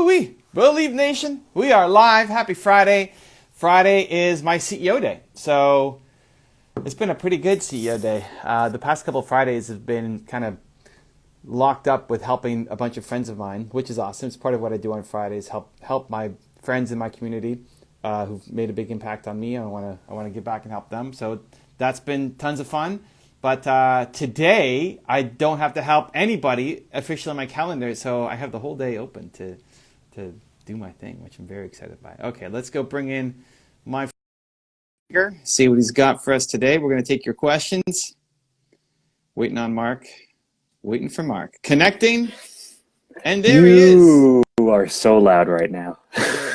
Woo-wee. Believe Nation, we are live. Happy Friday. Friday is my CEO day. So it's been a pretty good CEO day. The past couple of Fridays have been kind of locked up with helping a bunch of friends of mine, which is awesome. It's part of what I do on Fridays, help my friends in my community who've made a big impact on me. I want to give back and help them. So that's been tons of fun. But today, I don't have to help anybody officially on my calendar, so I have the whole day open to do my thing, which I'm very excited by. Okay, let's go bring in my speaker, see what he's got for us today. We're going to take your questions. Waiting on Mark. Waiting for Mark. Connecting, and there he is. You are so loud right now.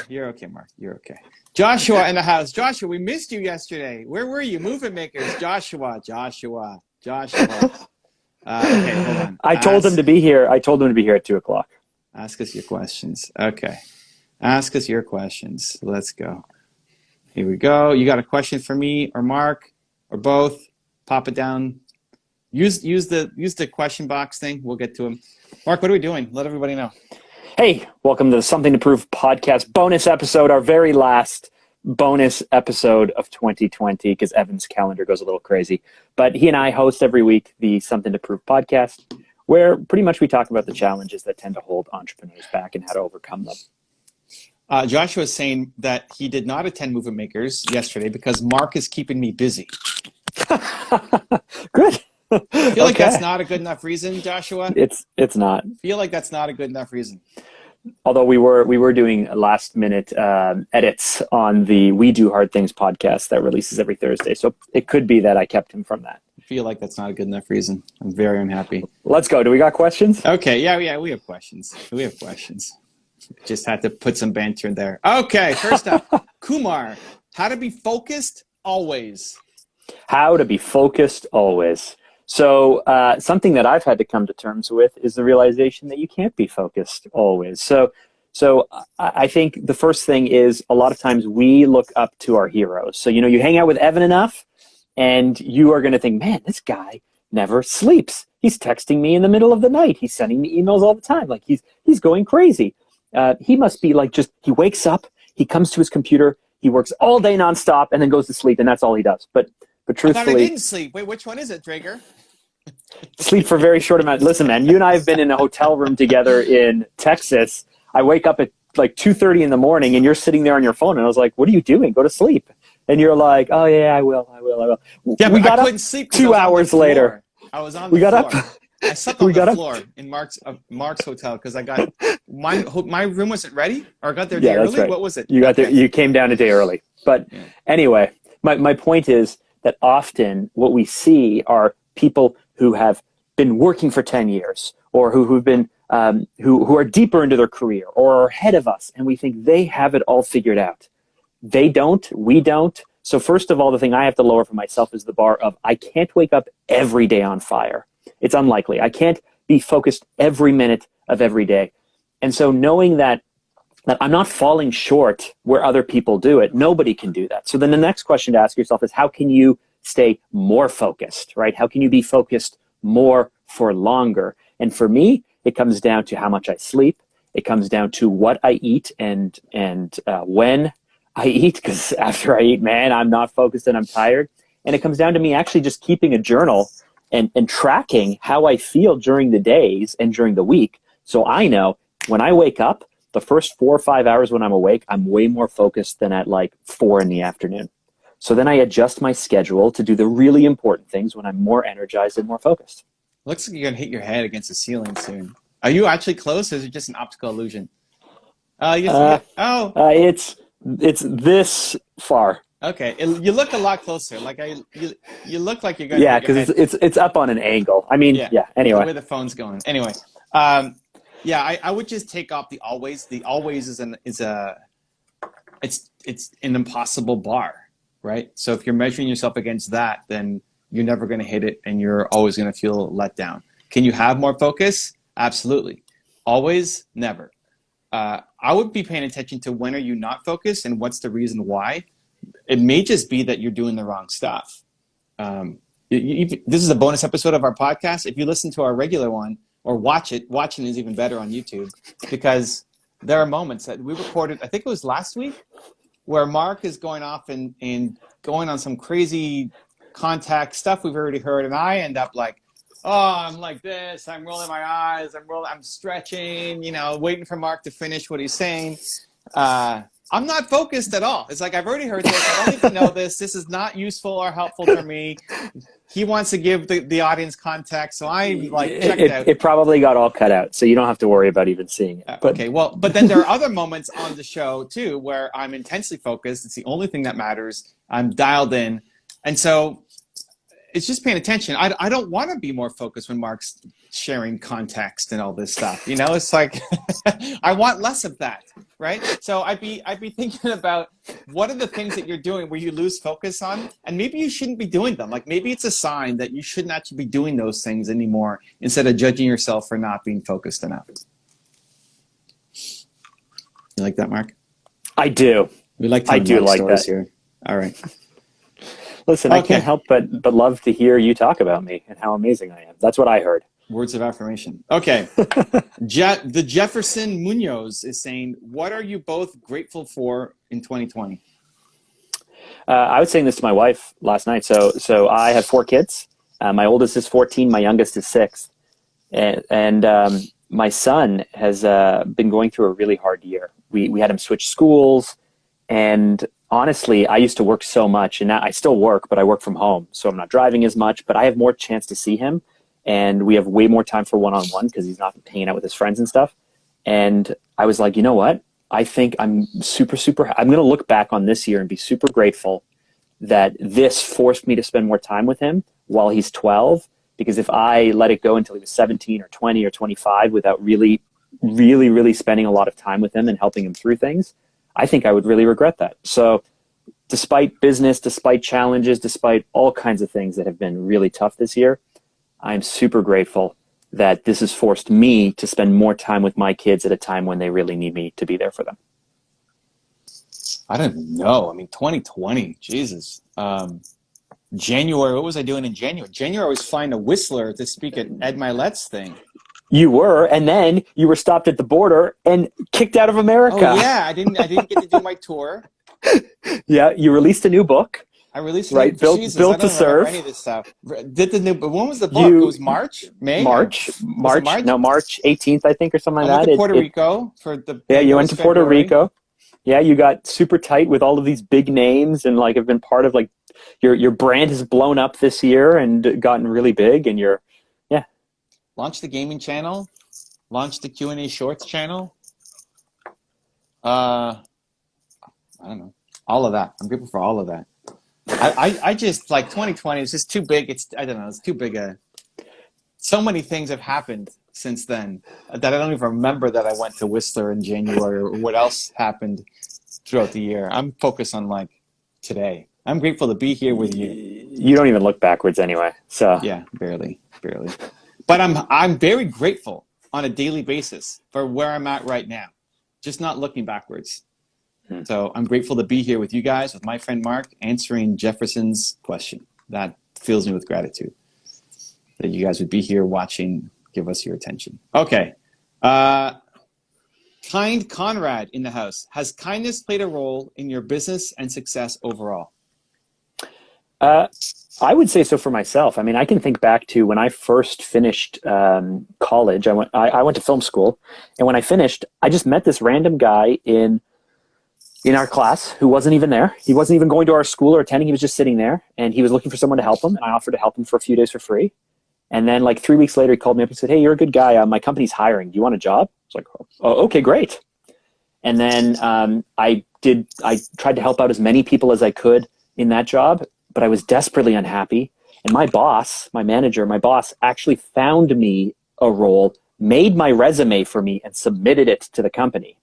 You're okay, Mark. You're okay. Joshua in the house. Joshua, we missed you yesterday. Where were you? Movement makers. Joshua. Okay, hold on. I told him to be here. I told him to be here at 2:00. Ask us your questions. Okay. Ask us your questions. Let's go. Here we go. You got a question for me or Mark or both? Pop it down. Use the question box thing. We'll get to him. Mark, what are we doing? Let everybody know. Hey, welcome to the Something to Prove podcast bonus episode, our very last bonus episode of 2020, because Evan's calendar goes a little crazy. But he and I host every week the Something to Prove podcast, where pretty much we talk about the challenges that tend to hold entrepreneurs back and how to overcome them. Joshua is saying that he did not attend Movement Makers yesterday because Mark is keeping me busy. Good. I feel like that's not a good enough reason, Joshua. It's not. I feel like that's not a good enough reason. Although we were doing last minute edits on the We Do Hard Things podcast that releases every Thursday, so it could be that I kept him from that. I feel like that's not a good enough reason. I'm very unhappy. Let's go. Do we got questions? Okay, yeah, we have questions. Just had to put some banter in there. Okay, first up, Kumar, how to be focused always. How to be focused always. So something that I've had to come to terms with is the realization that you can't be focused always. So I think the first thing is a lot of times we look up to our heroes. So, you hang out with Evan enough and you are going to think, man, this guy never sleeps. He's texting me in the middle of the night. He's sending me emails all the time. Like he's going crazy. He must be like he wakes up, he comes to his computer, he works all day nonstop and then goes to sleep and that's all he does. But truthfully, I thought I didn't sleep. Wait, which one is it, Drager? Sleep for very short amount. Listen, man, you and I have been in a hotel room together in Texas. I wake up at like 2:30 in the morning and you're sitting there on your phone and I was like, what are you doing? Go to sleep. And you're like, oh yeah, I will. Yeah, we got I up couldn't sleep 2 hours later. I was on the floor. I slept on the floor in Mark's hotel because I got my room wasn't ready, or I got there a day early. Right. What was it? You got there. You came down a day early. But anyway, my point is that often what we see are people who have been working for 10 years or who've been who are deeper into their career or are ahead of us, and we think they have it all figured out. They don't. We don't. So first of all, the thing I have to lower for myself is the bar of I can't wake up every day on fire. It's unlikely. I can't be focused every minute of every day. And so knowing that I'm not falling short where other people do it, nobody can do that. So then the next question to ask yourself is how can you stay more focused, right? How can you be focused more for longer? And for me, it comes down to how much I sleep. It comes down to what I eat and when I eat, because after I eat, man, I'm not focused and I'm tired. And it comes down to me actually just keeping a journal and tracking how I feel during the days and during the week. So I know when I wake up, the first 4 or 5 hours when I'm awake, I'm way more focused than at like 4 in the afternoon. So then I adjust my schedule to do the really important things when I'm more energized and more focused. Looks like you're going to hit your head against the ceiling soon. Are you actually close, or is it just an optical illusion? It's this far. Okay, you look a lot closer. Like you look like you're going. Yeah, because it's up on an angle. I mean, yeah. Anyway, where the phone's going. Anyway, I would just take off the always. The always is an impossible bar, right? So if you're measuring yourself against that, then you're never going to hit it, and you're always going to feel let down. Can you have more focus? Absolutely. Always, never. I would be paying attention to when are you not focused and what's the reason why. It may just be that you're doing the wrong stuff. This is a bonus episode of our podcast. If you listen to our regular one or watch it, watching is even better on YouTube because there are moments that we recorded, I think it was last week, where Mark is going off and going on some crazy contact stuff we've already heard, and I end up like, oh, I'm like this, I'm rolling my eyes, I'm stretching, waiting for Mark to finish what he's saying. I'm not focused at all. It's like, I've already heard this, I don't need to know this is not useful or helpful for me. He wants to give the audience context, so I'm like checked out. It probably got all cut out, so you don't have to worry about even seeing it. Okay, well, but then there are other moments on the show too where I'm intensely focused. It's the only thing that matters. I'm dialed in, and so it's just paying attention. I don't want to be more focused when Mark's sharing context and all this stuff. It's like I want less of that, right? So I'd be thinking about what are the things that you're doing where you lose focus on, and maybe you shouldn't be doing them. Like maybe it's a sign that you shouldn't actually be doing those things anymore instead of judging yourself for not being focused enough. You like that, Mark? I do. We like I do like that here. All right. Listen, okay. I can't help but love to hear you talk about me and how amazing I am. That's what I heard. Words of affirmation. Okay. The Jefferson Munoz is saying, what are you both grateful for in 2020? I was saying this to my wife last night. So I have 4 kids. My oldest is 14. My youngest is 6. And my son has been going through a really hard year. We had him switch schools, and honestly, I used to work so much, and now I still work, but I work from home. So I'm not driving as much, but I have more chance to see him. And we have way more time for one-on-one because he's not hanging out with his friends and stuff. And I was like, you know what? I think I'm I'm going to look back on this year and be super grateful that this forced me to spend more time with him while he's 12. Because if I let it go until he was 17 or 20 or 25 without really, really, really spending a lot of time with him and helping him through things, I think I would really regret that. So despite business, despite challenges, despite all kinds of things that have been really tough this year, I'm super grateful that this has forced me to spend more time with my kids at a time when they really need me to be there for them. I don't know. I mean, 2020, Jesus. January, what was I doing in January? January, I was flying to Whistler to speak at Ed Milet's thing. You were, and then you were stopped at the border and kicked out of America. Oh yeah, I didn't get to do my tour. Yeah, you released a new book. I released built to serve. Any of this stuff. Did the new? But when was the book? It was March, May. March. No, March 18th, I think, or something like that. I went to Puerto Rico for the. Yeah, you went to Puerto Rico. Yeah, you got super tight with all of these big names, and like have been part of like your brand has blown up this year and gotten really big, and you're launched the gaming channel, launched the Q&A Shorts channel. I don't know, all of that. I'm grateful for all of that. I just like 2020 is just too big. I don't know. It's too big. So many things have happened since then that I don't even remember that I went to Whistler in January or what else happened throughout the year. I'm focused on like today. I'm grateful to be here with you. You don't even look backwards anyway. So yeah, barely. But I'm very grateful on a daily basis for where I'm at right now. Just not looking backwards. So I'm grateful to be here with you guys, with my friend Mark, answering Jefferson's question. That fills me with gratitude that you guys would be here watching, give us your attention. Okay. Kind Conrad in the house. Has kindness played a role in your business and success overall? I would say so for myself. I mean, I can think back to when I first finished college. I went to film school, and when I finished, I just met this random guy in our class who wasn't even there. He wasn't even going to our school or attending. He was just sitting there, and he was looking for someone to help him, and I offered to help him for a few days for free. And then like 3 weeks later, he called me up and said, "Hey, you're a good guy. My company's hiring. Do you want a job?" I was like, "Oh, okay, great." And then I tried to help out as many people as I could in that job, but I was desperately unhappy. And my boss actually found me a role, made my resume for me, and submitted it to the company.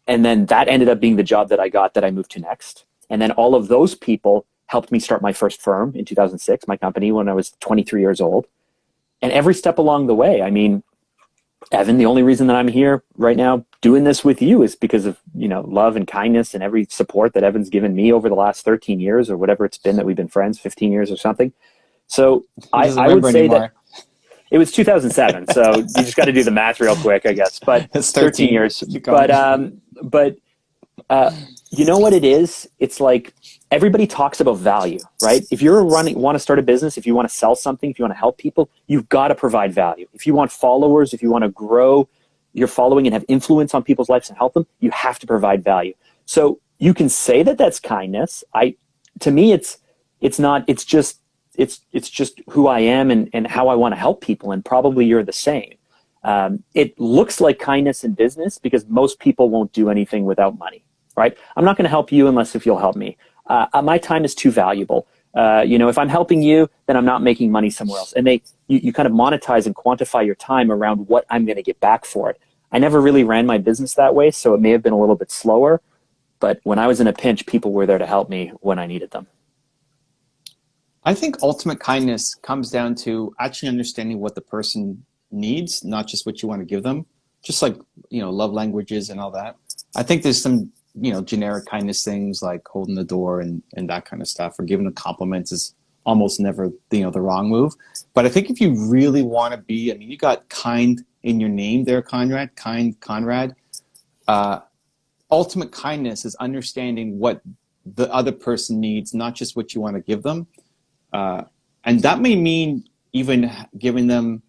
And then that ended up being the job that I got that I moved to next. And then all of those people helped me start my first firm in 2006, my company, when I was 23 years old. And every step along the way, I mean, Evan, the only reason that I'm here right now doing this with you is because of, love and kindness and every support that Evan's given me over the last 13 years or whatever it's been that we've been friends, 15 years or something. So I would say that It was 2007, so you just got to do the math real quick, I guess. But It's 13 years. But you know what it is? It's like everybody talks about value, right? If you're want to start a business, if you want to sell something, if you want to help people, you've got to provide value. If you want followers, if you want to grow your following and have influence on people's lives and help them, you have to provide value. So you can say that that's kindness. To me, it's not. It's just who I am and how I want to help people. And probably you're the same. It looks like kindness in business because most people won't do anything without money, right? I'm not going to help you unless if you'll help me. My time is too valuable. If I'm helping you, then I'm not making money somewhere else. And you kind of monetize and quantify your time around what I'm going to get back for it. I never really ran my business that way, so it may have been a little bit slower. But when I was in a pinch, people were there to help me when I needed them. I think ultimate kindness comes down to actually understanding what the person needs, not just what you want to give them. Just like, love languages and all that. I think there's some, generic kindness things like holding the door and that kind of stuff, or giving a compliment is almost never, the wrong move. But I think if you really want to be, you got kind in your name there, Conrad. Ultimate kindness is understanding what the other person needs, not just what you want to give them. And that may mean even giving them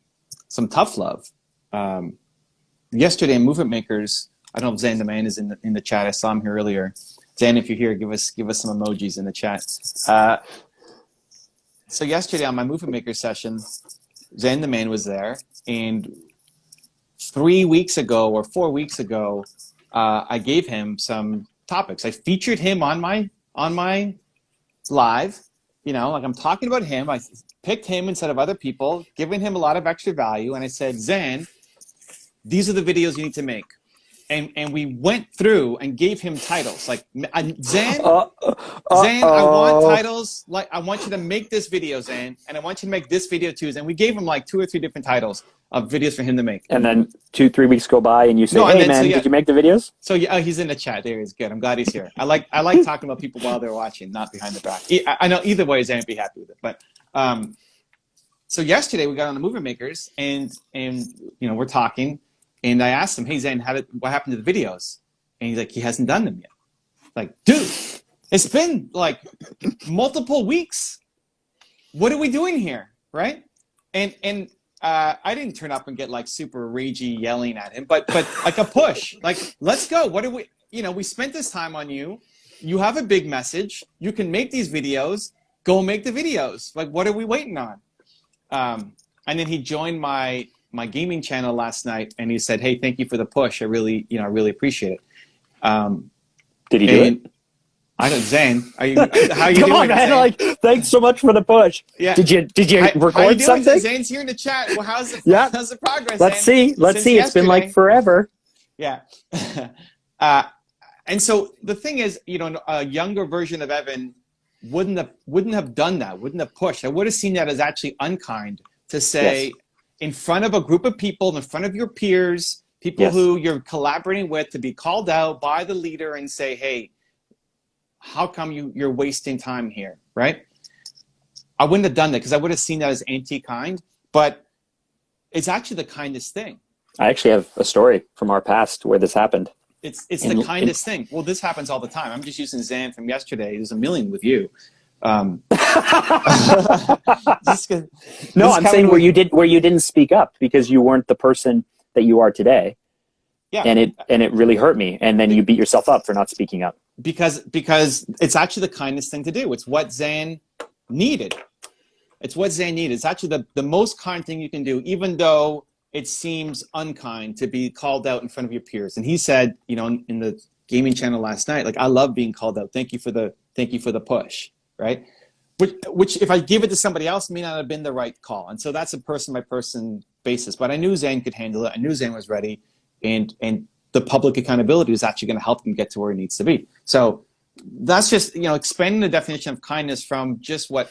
some tough love. Yesterday in Movement Makers, I don't know if Zan the man is in the chat. I saw him here earlier. Zan, if you're here, give us some emojis in the chat. So yesterday on my Movement Makers session, Zan the man was there, and 3 weeks ago or 4 weeks ago, I gave him some topics. I featured him on my live. I'm talking about him. I picked him instead of other people, giving him a lot of extra value. And I said, Zan, these are the videos you need to make. And we went through and gave him titles. Like, Zan, I want titles. Like, I want you to make this video, Zan. And I want you to make this video too. And we gave him like 2 or 3 different titles of videos for him to make. And then 2-3 weeks go by and you say, hey, man, did you make the videos? So yeah, he's in the chat. There he's good. I'm glad he's here. I like talking about people while they're watching, not behind the back. I know either way, Zan would be happy with it. But so yesterday we got on the Movement Makers and we're talking. And I asked him, hey, Zan, what happened to the videos? And he's like, he hasn't done them yet. Like, dude, it's been like multiple weeks. What are we doing here, right? And I didn't turn up and get like super ragey yelling at him, but like a push. Like, let's go. What are we, we spent this time on you. You have a big message. You can make these videos. Go make the videos. Like, what are we waiting on? And then he joined my gaming channel last night, and he said, "Hey, thank you for the push. I really appreciate it." Did he do it? I don't. Zan, how are you doing? Come on, man! Zan? Like, thanks so much for the push. Yeah. Did you record how you doing? something? Zan's here in the chat. Well, how's the progress? Let's Zan? see. Let's see. It's been like forever. Yeah. And so the thing is, a younger version of Evan wouldn't have done that. Wouldn't have pushed. I would have seen that as actually unkind to say. Yes. In front of a group of people, in front of your peers, people who you're collaborating with, to be called out by the leader and say, hey, how come you're wasting time here, right? I wouldn't have done that because I would have seen that as anti-kind, but it's actually the kindest thing. I actually have a story from our past where this happened. It's the kindest thing. Well, this happens all the time. I'm just using Zan from yesterday. There's a million with you. No, I'm saying where you didn't speak up because you weren't the person that you are today. Yeah. And it really hurt me. And then you beat yourself up for not speaking up. Because it's actually the kindest thing to do. It's what Zan needed. It's actually the most kind thing you can do, even though it seems unkind to be called out in front of your peers. And he said, in the gaming channel last night, like, I love being called out. Thank you for the push. Right? Which if I give it to somebody else may not have been the right call. And so that's a person by person basis. But I knew Zan could handle it. I knew Zan was ready. And the public accountability is actually going to help him get to where he needs to be. So that's just, expanding the definition of kindness from just what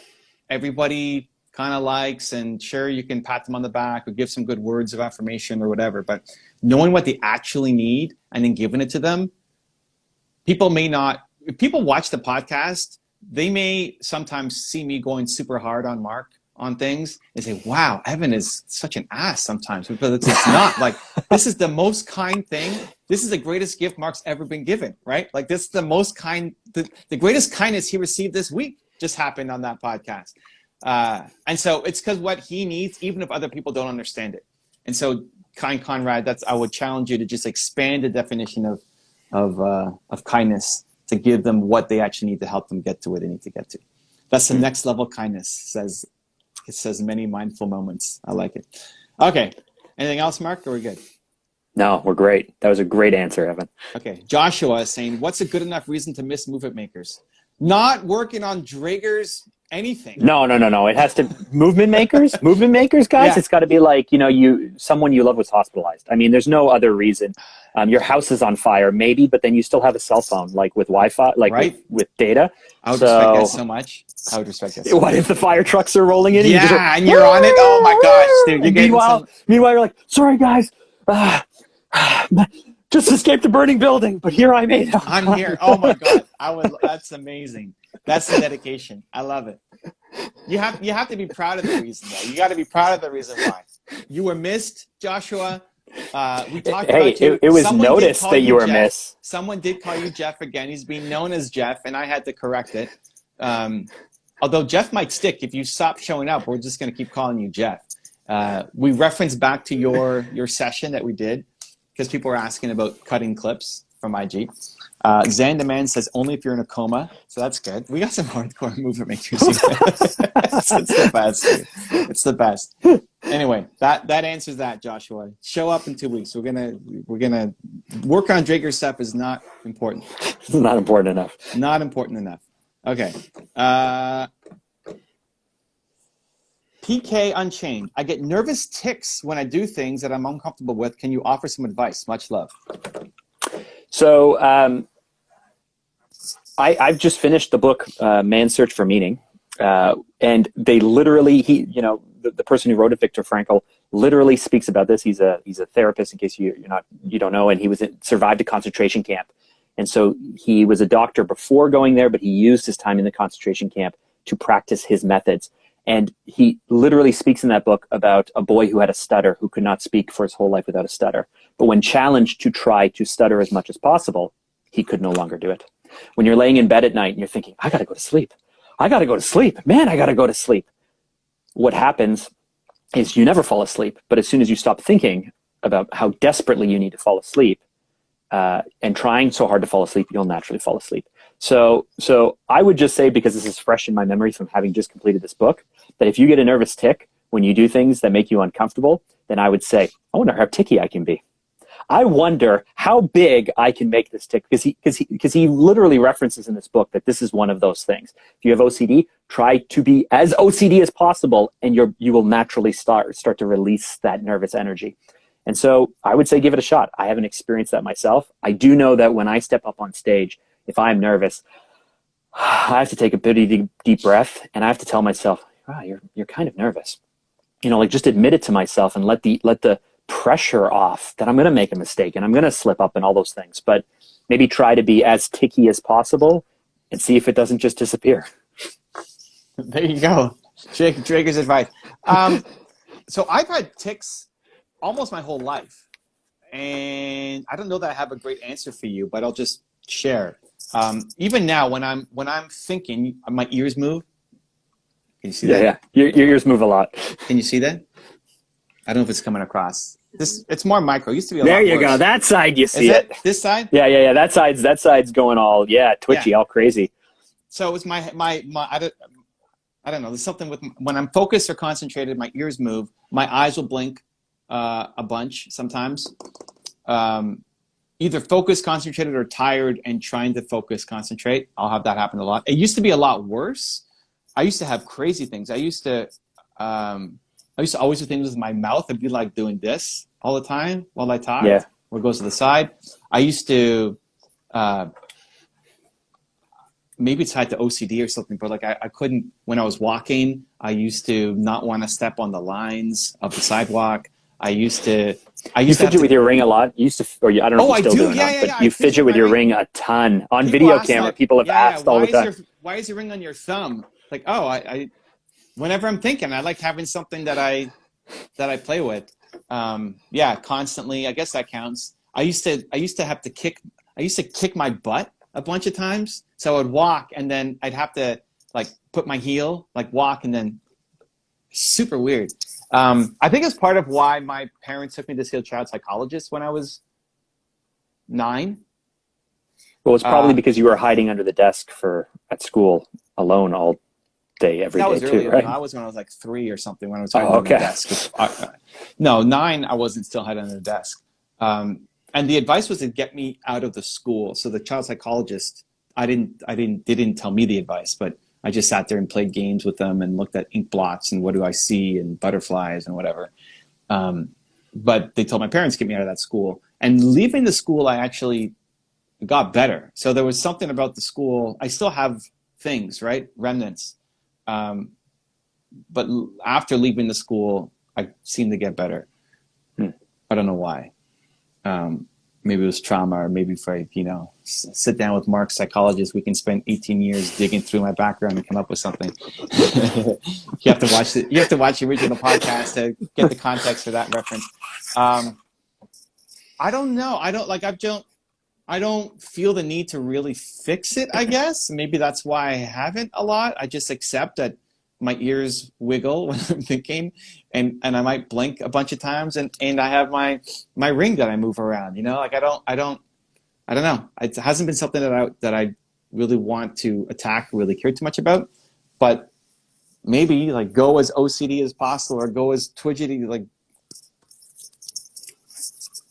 everybody kind of likes, and sure, you can pat them on the back or give some good words of affirmation or whatever. But knowing what they actually need and then giving it to them, people may not, if people watch the podcast, they may sometimes see me going super hard on Mark on things and say, wow, Evan is such an ass sometimes, but it's not. Like, this is the most kind thing. This is the greatest gift Mark's ever been given, right? Like, this is the most kind, the greatest kindness he received this week just happened on that podcast. And so it's because what he needs, even if other people don't understand it. And so, kind Conrad, I would challenge you to just expand the definition of kindness to give them what they actually need to help them get to where they need to get to. That's the next level kindness. It says many mindful moments. I like it. Okay. Anything else, Mark? Or are we good? No, we're great. That was a great answer, Evan. Okay. Joshua is saying, what's a good enough reason to miss Movement Makers? Not working on Draeger's anything. No. It has to movement makers, guys. Yeah. It's got to be like, someone you love was hospitalized. I mean, there's no other reason. Your house is on fire, maybe, but then you still have a cell phone, like with Wi-Fi, like right? with data. I would respect that so much. I would respect that. What if the fire trucks are rolling in? Yeah, and you're on it. Oh my gosh, dude! Meanwhile, you're like, sorry guys, just escaped the burning building, but here I made it. I'm here. Oh my god, that's amazing. That's the dedication. I love it. You have to be proud of the reason, though. You got to be proud of the reason why you were missed, Joshua. We talked about you. It was noticed that you were missed. Someone did call you Jeff again. He's being known as Jeff, and I had to correct it. Although Jeff might stick if you stop showing up. We're just going to keep calling you Jeff. We referenced back to your session that we did because people were asking about cutting clips from IG. Zandaman says only if you're in a coma, so that's good. We got some hardcore movement makers. It's the best. It's the best. Anyway, that answers that, Joshua. Show up in 2 weeks. We're gonna work on Draeger stuff is not important. It's not important enough. Not important enough. Okay. PK Unchained. I get nervous tics when I do things that I'm uncomfortable with. Can you offer some advice? Much love. So I've just finished the book Man's Search for Meaning, and they literally the person who wrote it, Viktor Frankl, literally speaks about this. He's a therapist, in case you don't know, and he survived a concentration camp, and so he was a doctor before going there, but he used his time in the concentration camp to practice his methods. And he literally speaks in that book about a boy who had a stutter, who could not speak for his whole life without a stutter. But when challenged to try to stutter as much as possible, he could no longer do it. When you're laying in bed at night and you're thinking, I got to go to sleep. I got to go to sleep. Man, I got to go to sleep. What happens is you never fall asleep. But as soon as you stop thinking about how desperately you need to fall asleep and trying so hard to fall asleep, you'll naturally fall asleep. So I would just say, because this is fresh in my memory from having just completed this book, that if you get a nervous tic when you do things that make you uncomfortable, then I would say, I wonder how ticky I can be. I wonder how big I can make this tick, because he literally references in this book that this is one of those things. If you have OCD, try to be as OCD as possible, and you will naturally start to release that nervous energy. And so I would say give it a shot. I haven't experienced that myself. I do know that when I step up on stage, if I'm nervous, I have to take a pretty deep breath, and I have to tell myself, wow, you're kind of nervous. Just admit it to myself and let the pressure off that I'm going to make a mistake and I'm going to slip up and all those things. But maybe try to be as ticky as possible and see if it doesn't just disappear. There you go. Draeger's advice. So I've had tics almost my whole life. And I don't know that I have a great answer for you, but I'll just share. Even now, when I'm thinking, my ears move. Can you see that? Yeah. Your ears move a lot. Can you see that? I don't know if it's coming across. It's more micro. It used to be a lot There you worse. Go. That side you see it. This side? Yeah. That side's going all twitchy, all crazy. So it's my I don't know. There's something with when I'm focused or concentrated, my ears move. My eyes will blink a bunch sometimes. Either focused, concentrated, or tired and trying to focus, concentrate. I'll have that happen a lot. It used to be a lot worse. I used to have crazy things. I used to always do things with my mouth. I'd be like doing this all the time while I talk. Yeah. Or it goes to the side. I used to, maybe it's tied to OCD or something, but like I couldn't, when I was walking, I used to not want to step on the lines of the sidewalk. You fidget with your ring a lot. You used to, I don't know if you still do or not, but you fidget with your ring a ton. On video camera, people have asked all the time. Why is your ring on your thumb? Like, oh, whenever I'm thinking, I like having something that I play with. Yeah, constantly. I guess that counts. I used to have to kick my butt a bunch of times. So I would walk and then I'd have to like put my heel, like walk and then super weird. I think it's part of why my parents took me to see a child psychologist when I was 9. Well, it's probably because you were hiding under the desk at school alone all day, every that day was too, earlier. right? No, I was when I was like 3 or something when I was hiding under the desk. No, 9, I wasn't still hiding under the desk. And the advice was to get me out of the school. So the child psychologist, they didn't tell me the advice, but I just sat there and played games with them and looked at ink blots and what do I see and butterflies and whatever. But they told my parents to get me out of that school. And leaving the school, I actually got better. So there was something about the school. I still have things, right? Remnants. But after leaving the school, I seemed to get better. I don't know why. Maybe it was trauma, or maybe if I, sit down with Mark's psychologist, we can spend 18 years digging through my background and come up with something. You have to watch the original podcast to get the context for that reference. I don't know. I don't feel the need to really fix it, I guess. Maybe that's why I haven't a lot. I just accept that my ears wiggle when I'm thinking, and I might blink a bunch of times, and I have my ring that I move around. Like I don't know. It hasn't been something that I really want to attack, really care too much about. But maybe like go as OCD as possible, or go as twidgety, like,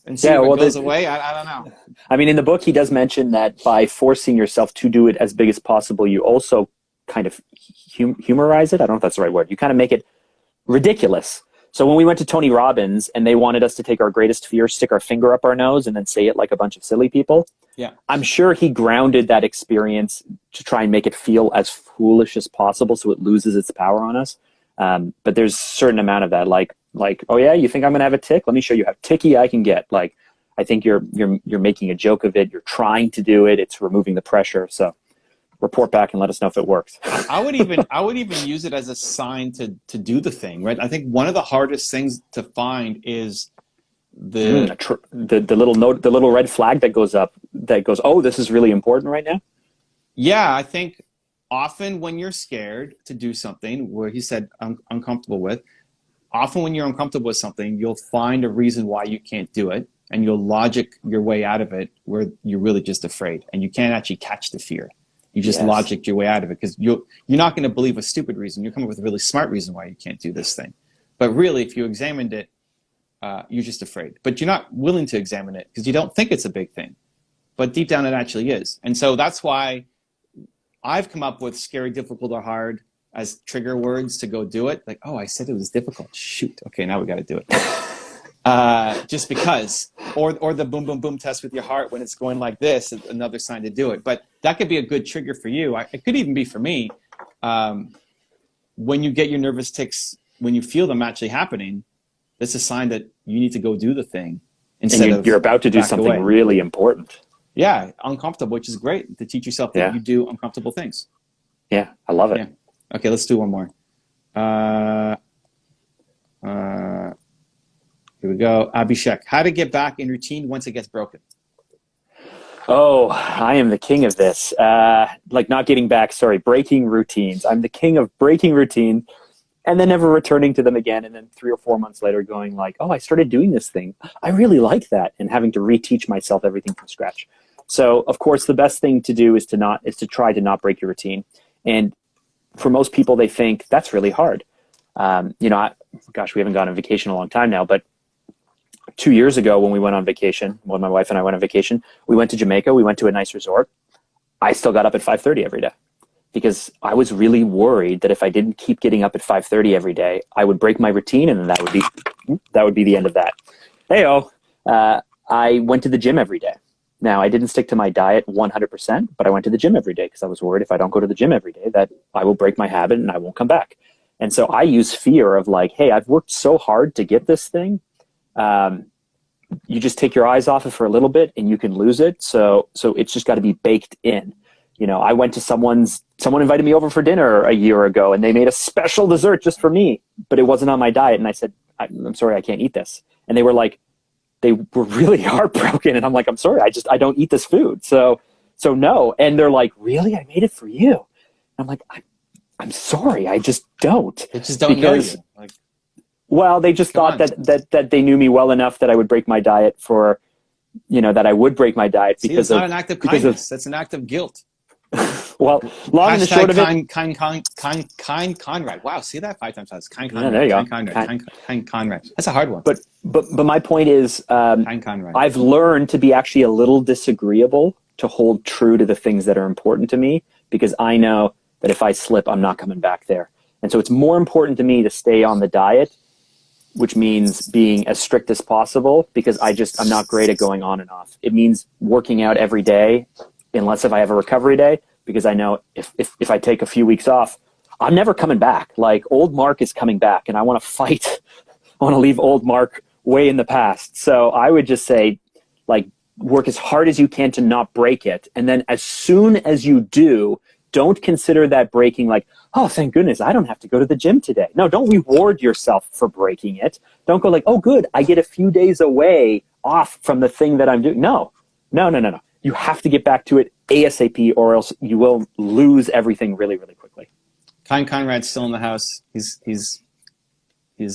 and see what goes away. I don't know. I mean, in the book, he does mention that by forcing yourself to do it as big as possible, you also kind of humorize it. I don't know if that's the right word. You kind of make it ridiculous. So when we went to Tony Robbins and they wanted us to take our greatest fear, stick our finger up our nose, and then say it like a bunch of silly people, yeah, I'm sure he grounded that experience to try and make it feel as foolish as possible so it loses its power on us. But there's a certain amount of that, like, oh yeah, you think I'm gonna have a tick? Let me show you how ticky I can get. Like, I think you're making a joke of it. You're trying to do it. It's removing the pressure. So report back and let us know if it works. I would even use it as a sign to do the thing, right? I think one of the hardest things to find is the little note, the little red flag that goes up, that goes, oh, this is really important right now. Yeah, I think often when you're scared to do something where he said I'm uncomfortable with, often when you're uncomfortable with something, you'll find a reason why you can't do it, and you'll logic your way out of it where you're really just afraid and you can't actually catch the fear. You just logic your way out of it because you're not going to believe a stupid reason. You're coming up with a really smart reason why you can't do this thing. But really, if you examined it, you're just afraid. But you're not willing to examine it because you don't think it's a big thing. But deep down, it actually is. And so that's why I've come up with scary, difficult, or hard as trigger words to go do it. Like, oh, I said it was difficult. Shoot. Okay, now we got to do it. Just because, or the boom, boom, boom test with your heart when it's going like this is another sign to do it. But that could be a good trigger for you. It could even be for me. When you get your nervous tics, when you feel them actually happening, that's a sign that you need to go do the thing. And you're about to do something really important. Yeah, uncomfortable, which is great to teach yourself that you do uncomfortable things. Yeah, I love it. Yeah. Okay, let's do one more. Here we go. Abhishek, how to get back in routine once it gets broken? Oh, I am the king of this. Breaking routines. I'm the king of breaking routine and then never returning to them again. And then 3 or 4 months later going like, oh, I started doing this thing. I really like that. And having to reteach myself everything from scratch. So of course, the best thing to do is to try to not break your routine. And for most people, they think that's really hard. We haven't gone on vacation in a long time now, but 2 years ago when we went on vacation, when my wife and I went on vacation, we went to Jamaica, we went to a nice resort. I still got up at 5:30 every day because I was really worried that if I didn't keep getting up at 5:30 every day, I would break my routine and then that would be the end of that. I went to the gym every day. Now, I didn't stick to my diet 100%, but I went to the gym every day because I was worried if I don't go to the gym every day that I will break my habit and I won't come back. And so I use fear of like, hey, I've worked so hard to get this thing. You just take your eyes off it for a little bit and you can lose it. So it's just got to be baked in. I went to someone invited me over for dinner a year ago and they made a special dessert just for me, but it wasn't on my diet. And I said, I'm sorry, I can't eat this. And they were really heartbroken. And I'm like, I'm sorry, I don't eat this food. So no. And they're like, really? I made it for you. And I'm like, I'm sorry, I just don't. They just don't know you. Well, they just thought that they knew me well enough that I would break my diet because it's not an act of kindness. That's an act of guilt. Well, long and the short of it. Kind Conrad. Wow, see that 5 times fast. Kind Conrad. Yeah, there you go. Kind Conrad. That's a hard one. But my point is, Kind Conrad. I've learned to be actually a little disagreeable to hold true to the things that are important to me, because I know that if I slip, I'm not coming back there. And so it's more important to me to stay on the diet, which means being as strict as possible, because I'm not great at going on and off. It means working out every day, unless if I have a recovery day, because I know if I take a few weeks off, I'm never coming back. Like, old Mark is coming back, and I want to fight. I want to leave old Mark way in the past. So I would just say, like, work as hard as you can to not break it. And then as soon as you do, don't consider that breaking like, oh, thank goodness, I don't have to go to the gym today. No, don't reward yourself for breaking it. Don't go like, oh, good, I get a few days away off from the thing that I'm doing. No. You have to get back to it ASAP, or else you will lose everything really, really quickly. Kind Conrad's still in the house. He's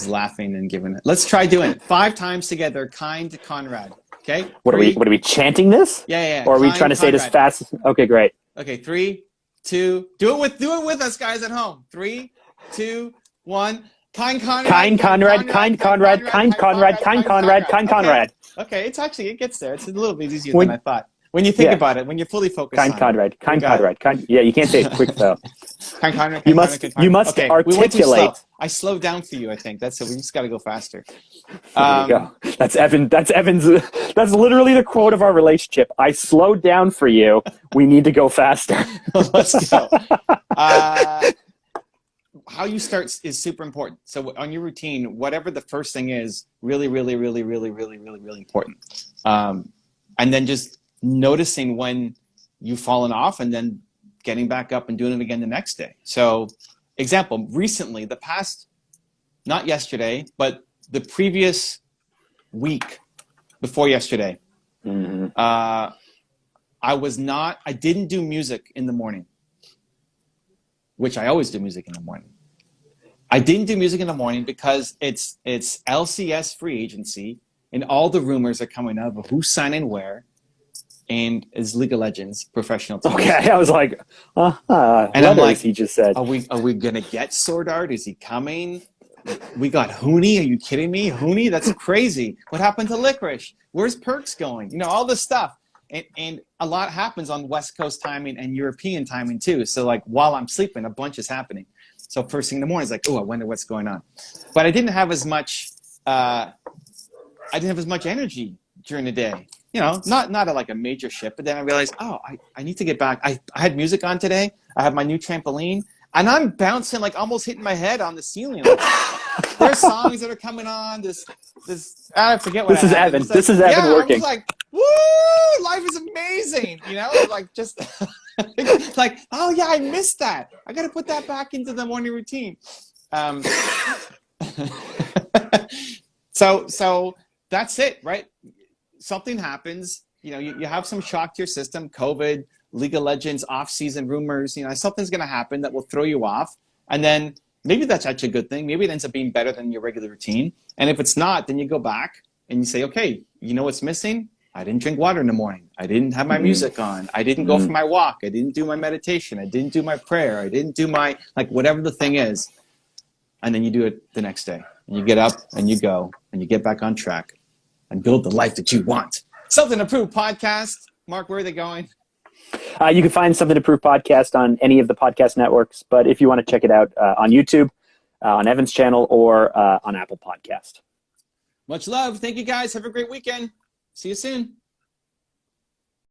laughing and giving it. Let's try doing it 5 times together. Kind Conrad. Okay. What are we chanting this? Yeah. Or are we trying to say it as fast? Okay, great. Okay, 3, 2. Do it with us, guys at home. 3, 2, 1. Kind Conrad. Kind Conrad. Kind Conrad. Kind Conrad. Kind Conrad. Kind Conrad. Okay, it gets there. It's a little bit easier than I thought. When you think about it, when you're fully focused Kind Conrad. Kind Conrad. Yeah, you can't say it quick though. Kind Conrad. You must articulate. I slowed down for you, I think. That's it. We just got to go faster. There you go. That's Evan's. That's literally the quote of our relationship. I slowed down for you. We need to go faster. Let's go. How you start is super important. So on your routine, whatever the first thing is, really, really, really, really, really, really, really important. And then just noticing when you've fallen off, and then getting back up and doing it again the next day. So, example, recently, not yesterday, but the previous week before yesterday, I didn't do music in the morning, which I always do music in the morning. I didn't do music in the morning because it's LCS free agency, and all the rumors are coming up of who's signing where, and is League of Legends professional teams. Okay, I was like, and I'm like, he just said, are we gonna get Sword Art? Is he coming? We got Hooney. Are you kidding me? Hooney? That's crazy. What happened to Licorice? Where's Perks going? All this stuff. And a lot happens on West Coast timing and European timing too. So like while I'm sleeping, a bunch is happening. So first thing in the morning, it's like, oh, I wonder what's going on. But I didn't have as much. I didn't have as much energy during the day. Not a major shift. But then I realized, oh, I need to get back. I had music on today. I have my new trampoline, and I'm bouncing, like almost hitting my head on the ceiling. There's songs that are coming on. I forget what. This is Evan. This is Evan working. I was like, woo! Life is amazing. Like just like, oh yeah, I missed that. I got to put that back into the morning routine. So that's it, right? Something happens. You have some shock to your system. COVID, League of Legends, off-season rumors. Something's going to happen that will throw you off, and then maybe that's actually a good thing. Maybe it ends up being better than your regular routine. And if it's not, then you go back and you say, okay, you know what's missing? I didn't drink water in the morning. I didn't have my music on. I didn't go for my walk. I didn't do my meditation. I didn't do my prayer. I didn't do my, whatever the thing is. And then you do it the next day. And you get up and you go and you get back on track and build the life that you want. Something to Prove podcast. Mark, where are they going? You can find Something to Prove podcast on any of the podcast networks. But if you want to check it out on YouTube, on Evan's channel, or on Apple Podcast. Much love. Thank you, guys. Have a great weekend. See you soon.